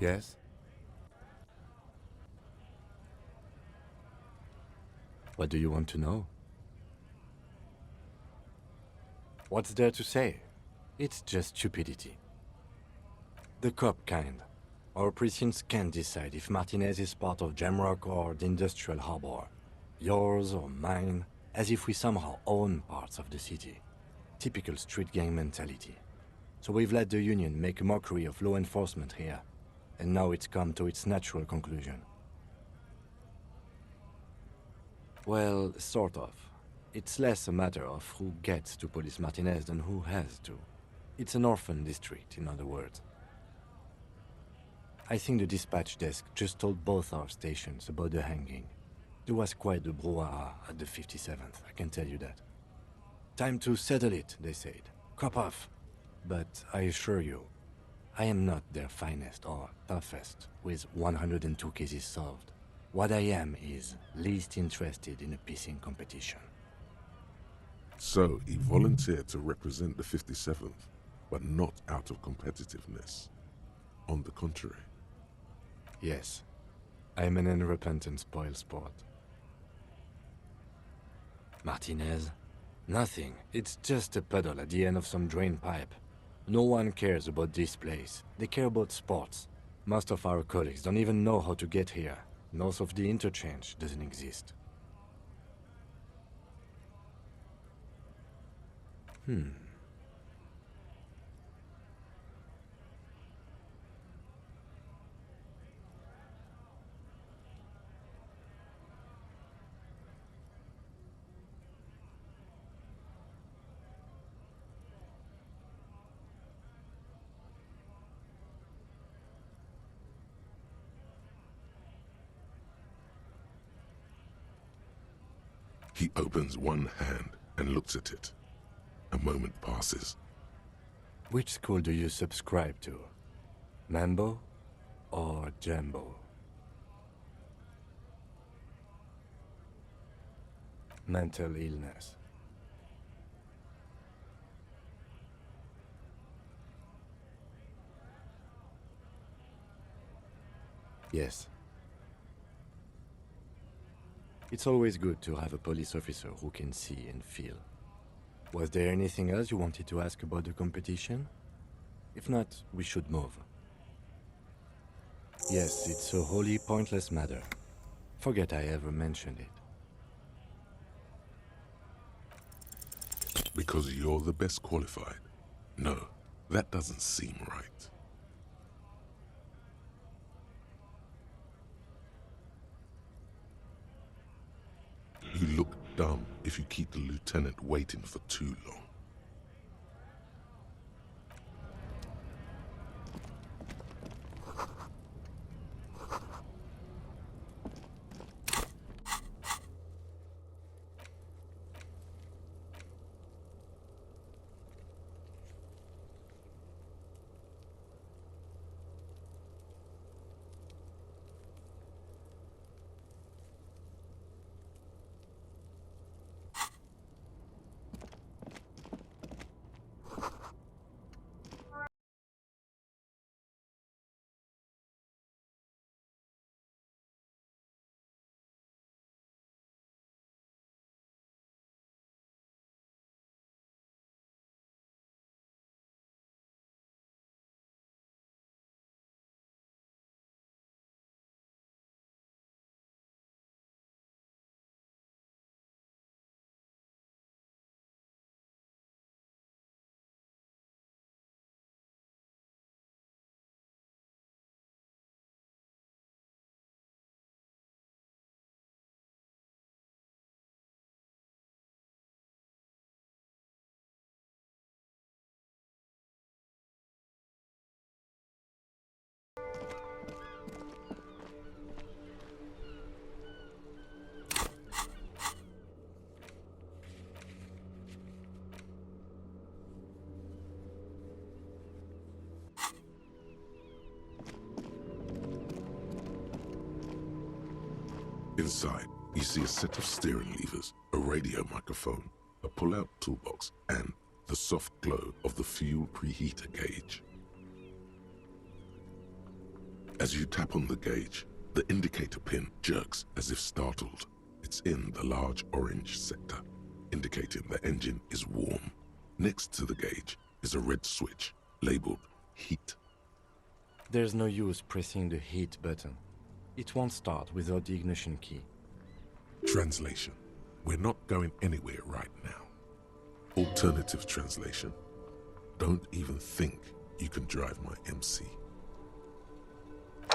Yes? What do you want to know? What's there to say? It's just stupidity. The cop kind. Our precincts can't decide if Martinez is part of Jamrock or the Industrial Harbor. Yours or mine, as if we somehow own parts of the city. Typical street gang mentality. So we've let the Union make a mockery of law enforcement here. And now it's come to its natural conclusion. Well, sort of. It's less a matter of who gets to police Martinez than who has to. It's an orphan district, in other words. I think the dispatch desk just told both our stations about the hanging. There was quite the brouhaha at the 57th, I can tell you that. Time to settle it, they said. Cop off. But I assure you, I am not their finest or toughest with 102 cases solved. What I am is least interested in a pissing competition. So, he volunteered to represent the 57th, but not out of competitiveness. On the contrary. Yes, I'm an unrepentant spoilsport. Martinez? Nothing. It's just a puddle at the end of some drain pipe. No one cares about this place. They care about sports. Most of our colleagues don't even know how to get here. North of the interchange doesn't exist. He opens one hand and looks at it. A moment passes. Which school do you subscribe to? Mambo or Jambo? Mental illness. Yes. It's always good to have a police officer who can see and feel. Was there anything else you wanted to ask about the competition? If not, we should move. Yes, it's a wholly pointless matter. Forget I ever mentioned it. Because you're the best qualified. No, that doesn't seem right. You look dumb if you keep the lieutenant waiting for too long. Inside, you see a set of steering levers, a radio microphone, a pull-out toolbox, and the soft glow of the fuel preheater gauge. As you tap on the gauge, the indicator pin jerks as if startled. It's in the large orange sector, indicating the engine is warm. Next to the gauge is a red switch labeled heat. There's no use pressing the heat button. It won't start without the ignition key. Translation. We're not going anywhere right now. Alternative translation. Don't even think you can drive my MC.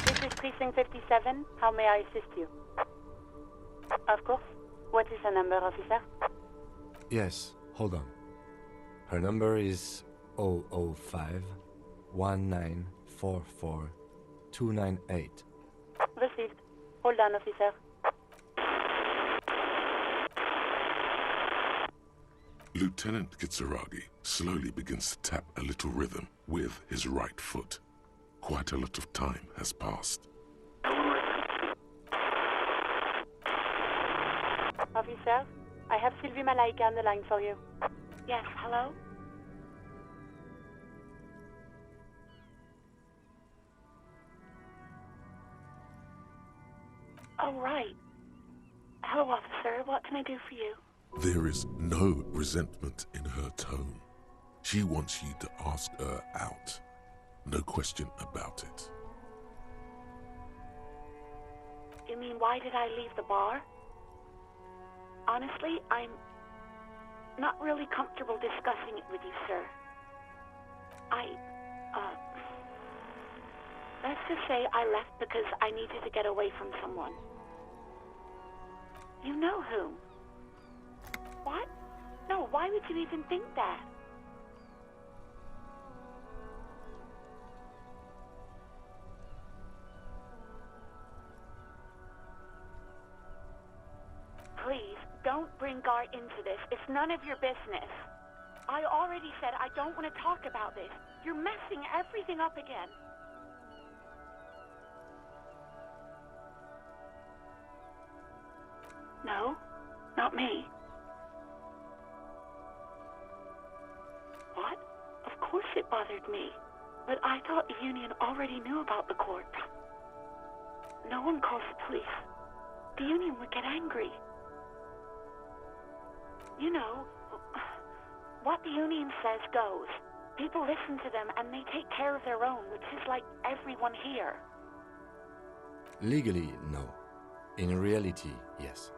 This is Precinct 57. How may I assist you? Of course. What is the number, officer? Yes, hold on. Her number is 005 1944 298. Received. Hold on, officer. Lieutenant Kitsuragi slowly begins to tap a little rhythm with his right foot. Quite a lot of time has passed. Officer, I have Sylvie Malaika on the line for you. Yes, hello? Oh, right. Hello, officer. What can I do for you? There is no resentment in her tone. She wants you to ask her out. No question about it. You mean, why did I leave the bar? Honestly, I'm not really comfortable discussing it with you, sir. Let's just say I left because I needed to get away from someone. You know whom? What? No, why would you even think that? Please, don't bring Garte into this. It's none of your business. I already said I don't want to talk about this. You're messing everything up again. No, not me. What? Of course it bothered me. But I thought the union already knew about the corpse. No one calls the police. The union would get angry. You know, what the union says goes. People listen to them and they take care of their own, which is like everyone here. Legally, no. In reality, yes.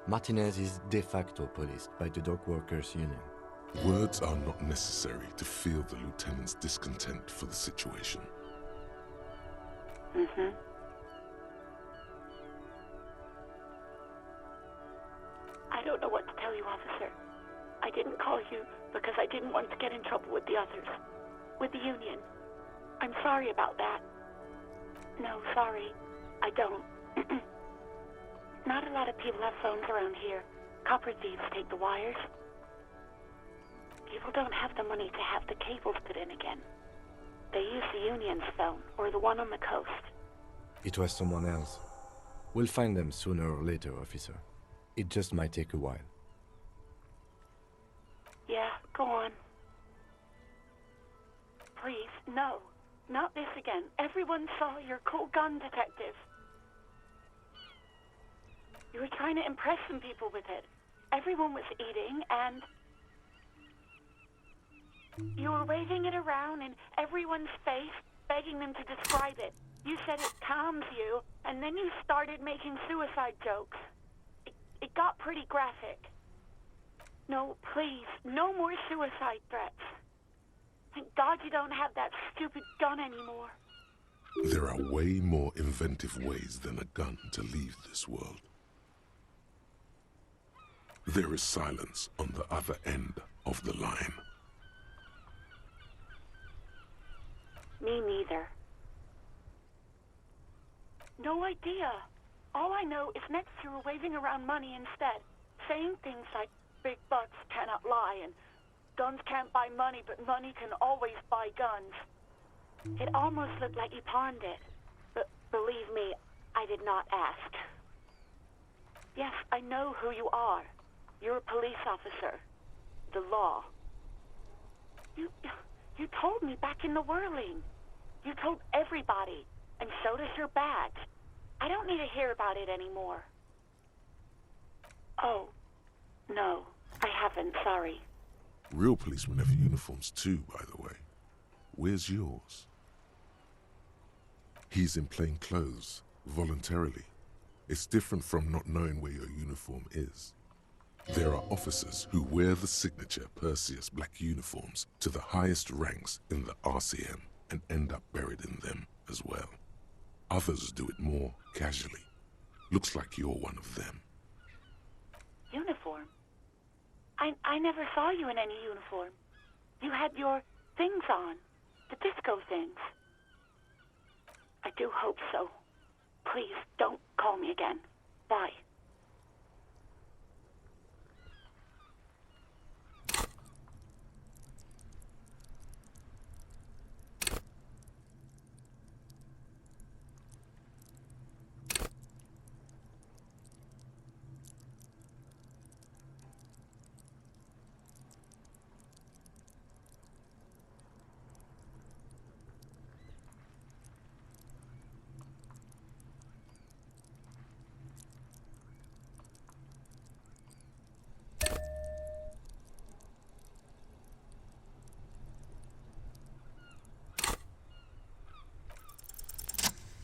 Martinez is de facto policed by the dock workers' union. Words are not necessary to feel the lieutenant's discontent for the situation. I don't know what to tell you, officer. I didn't call you because I didn't want to get in trouble with the others. With the union. I'm sorry about that. No, sorry. I don't. Not a lot of people have phones around here. Copper thieves take the wires. People don't have the money to have the cables put in again. They use the union's phone, or the one on the coast. It was someone else. We'll find them sooner or later, officer. It just might take a while. Yeah, go on. Please, no. Not this again. Everyone saw your cool gun, detective. You were trying to impress some people with it. Everyone was eating, and you were waving it around in everyone's face, begging them to describe it. You said it calms you, and then you started making suicide jokes. It got pretty graphic. No, please, no more suicide threats. Thank God you don't have that stupid gun anymore. There are way more inventive ways than a gun to leave this world. There is silence on the other end of the line. Me neither. No idea. All I know is next you were waving around money instead, saying things like big bucks cannot lie and guns can't buy money, but money can always buy guns. It almost looked like you pawned it, but believe me, I did not ask. Yes, I know who you are. You're a police officer. The law. You told me back in the whirling. You told everybody. and so does your badge. I don't need to hear about it anymore. Oh, no, I haven't, sorry. Real policemen have uniforms too, by the way. Where's yours? He's in plain clothes, voluntarily. It's different from not knowing where your uniform is. There are officers who wear the signature Perseus black uniforms to the highest ranks in the RCM and end up buried in them as well. Others do it more casually. Looks like you're one of them. Uniform? I never saw you in any uniform. You had your things on. The disco things. I do hope so. Please, don't call me again. Bye.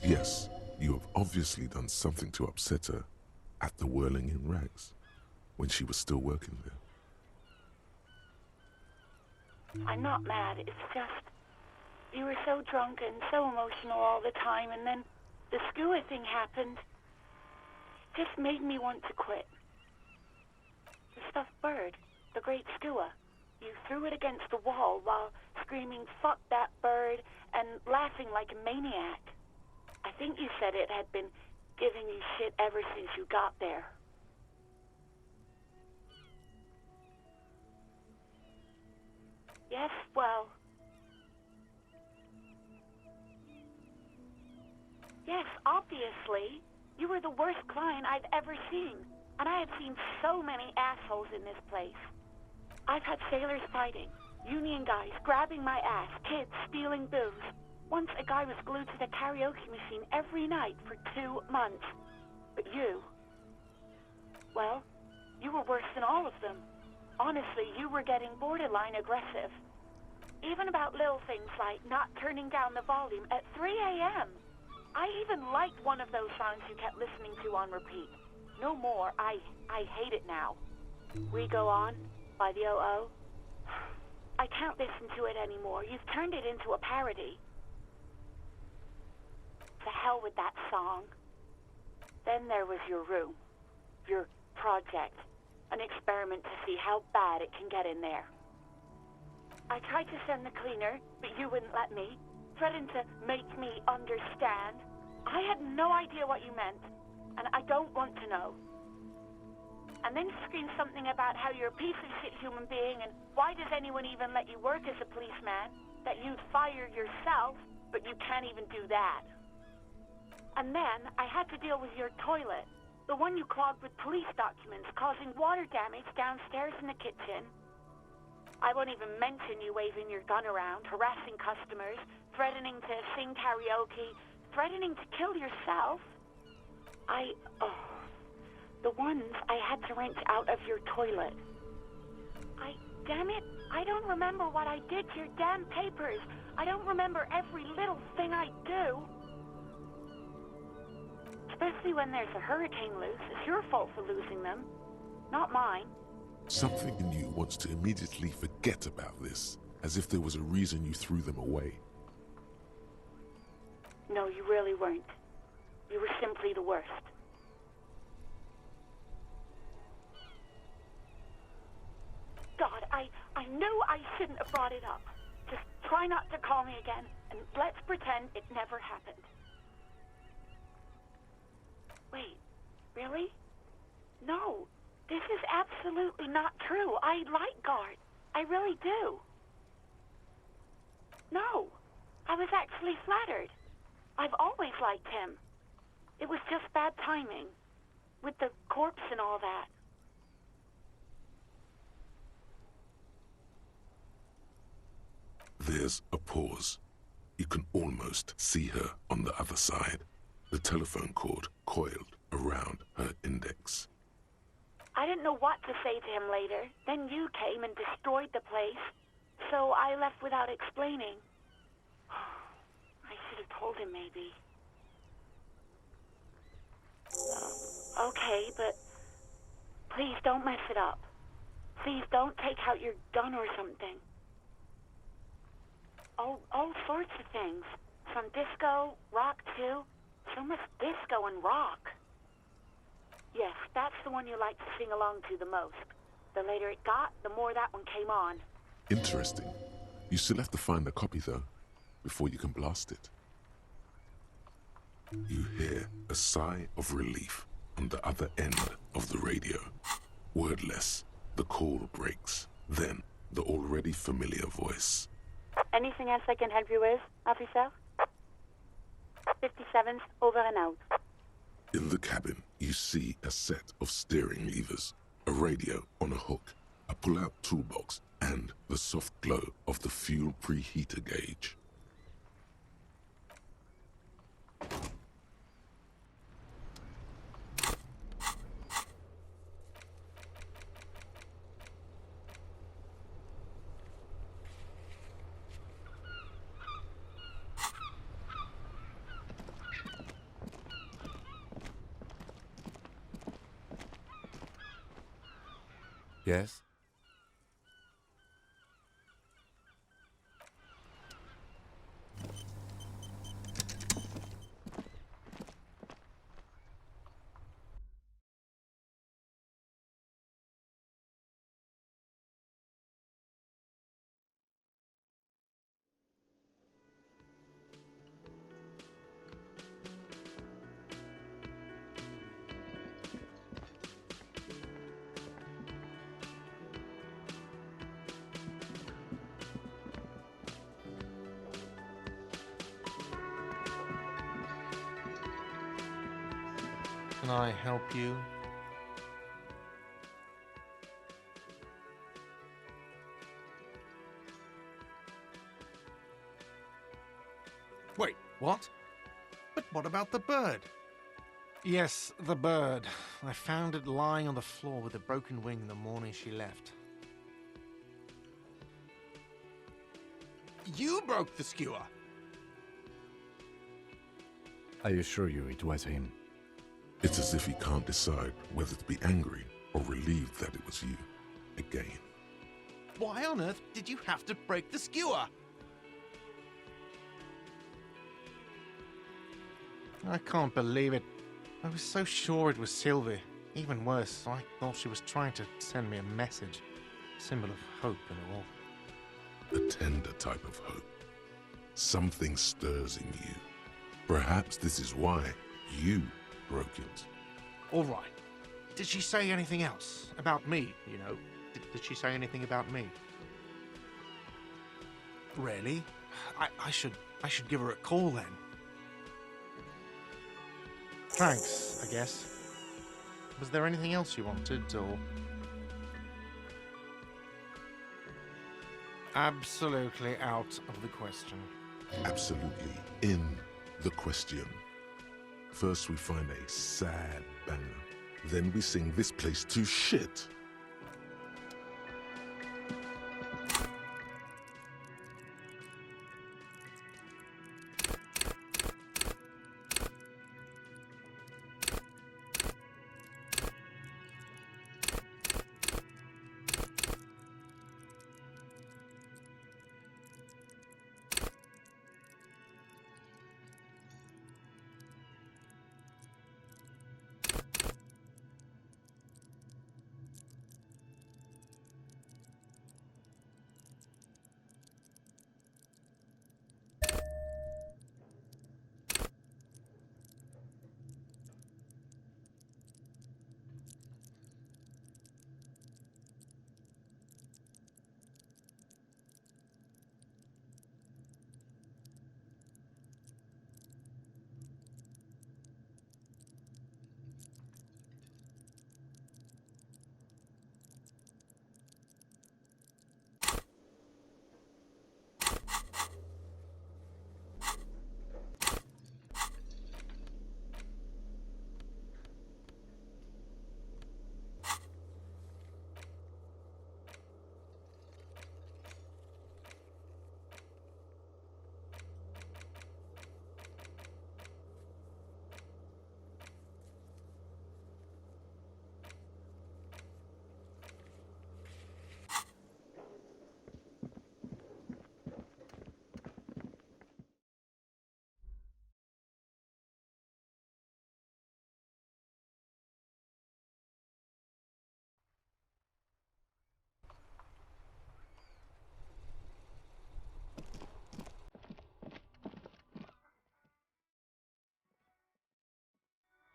Yes, you have obviously done something to upset her at the Whirling in Rags when she was still working there. I'm not mad, it's just... You were so drunk and so emotional all the time, and then the skua thing happened. It just made me want to quit. The stuffed bird, the great skua. You threw it against the wall while screaming, "Fuck that bird," and laughing like a maniac. I think you said it had been giving you shit ever since you got there. Yes, well... Yes, obviously. You were the worst client I've ever seen. And I have seen so many assholes in this place. I've had sailors fighting, union guys grabbing my ass, kids stealing booze. Once a guy was glued to the karaoke machine every night for 2 months. But you... Well, you were worse than all of them. Honestly, you were getting borderline aggressive. Even about little things like not turning down the volume at 3 a.m. I even liked one of those songs you kept listening to on repeat. No more. I hate it now. We Go On by the O.O. I can't listen to it anymore. You've turned it into a parody. To hell with that song. Then there was your room. Your project. An experiment to see how bad it can get in there. I tried to send the cleaner, but you wouldn't let me. Threatened to make me understand. I had no idea what you meant, and I don't want to know. And then you screamed something about how you're a piece of shit human being, and why does anyone even let you work as a policeman? That you'd fire yourself, but you can't even do that. And then I had to deal with your toilet, the one you clogged with police documents, causing water damage downstairs in the kitchen. I won't even mention you waving your gun around, harassing customers, threatening to sing karaoke, threatening to kill yourself. The ones I had to wrench out of your toilet. Damn it, I don't remember what I did to your damn papers. I don't remember every little thing I do. Especially when there's a hurricane loose. It's your fault for losing them, not mine. Something in you wants to immediately forget about this, as if there was a reason you threw them away. No, you really weren't. You were simply the worst. God, I knew I shouldn't have brought it up. Just try not to call me again, and let's pretend it never happened. Wait, really? No, this is absolutely not true. I like Garte. I really do. No, I was actually flattered. I've always liked him. It was just bad timing, with the corpse and all that. There's a pause. You can almost see her on the other side, the telephone cord coiled around her index. I didn't know what to say to him later. Then you came and destroyed the place. So I left without explaining. I should have told him, maybe. Okay, but please don't mess it up. Please don't take out your gun or something. All sorts of things. Some disco, rock too. So much disco and rock. Yes, that's the one you like to sing along to the most. The later it got, the more that one came on. Interesting. You still have to find a copy, though, before you can blast it. You hear a sigh of relief on the other end of the radio. Wordless, the call breaks. Then, the already familiar voice. Anything else I can help you with, officer? 57's over and out. In the cabin, you see a set of steering levers, a radio on a hook, a pull-out toolbox, and the soft glow of the fuel preheater gauge. Yes? Can I help you? Wait, what? But what about the bird? Yes, the bird. I found it lying on the floor with a broken wing the morning she left. You broke the skewer. I assure you it was him. It's as if he can't decide whether to be angry or relieved that it was you. Again. Why on earth did you have to break the skewer? I can't believe it. I was so sure it was Sylvie. Even worse, I thought she was trying to send me a message. Symbol of hope and all. A tender type of hope. Something stirs in you. Perhaps this is why you broke it. All right. Did she say anything else? About me, you know? Did she say anything about me? Really? I should give her a call then. Thanks, I guess. Was there anything else you wanted, or...? Absolutely out of the question. Absolutely in the question. First we find a sad banger. Then we sing this place to shit.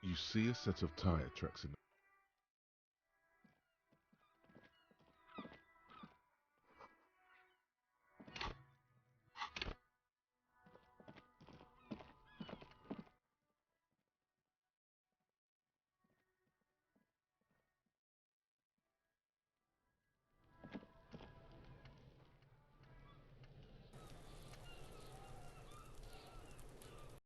You see a set of tire tracks in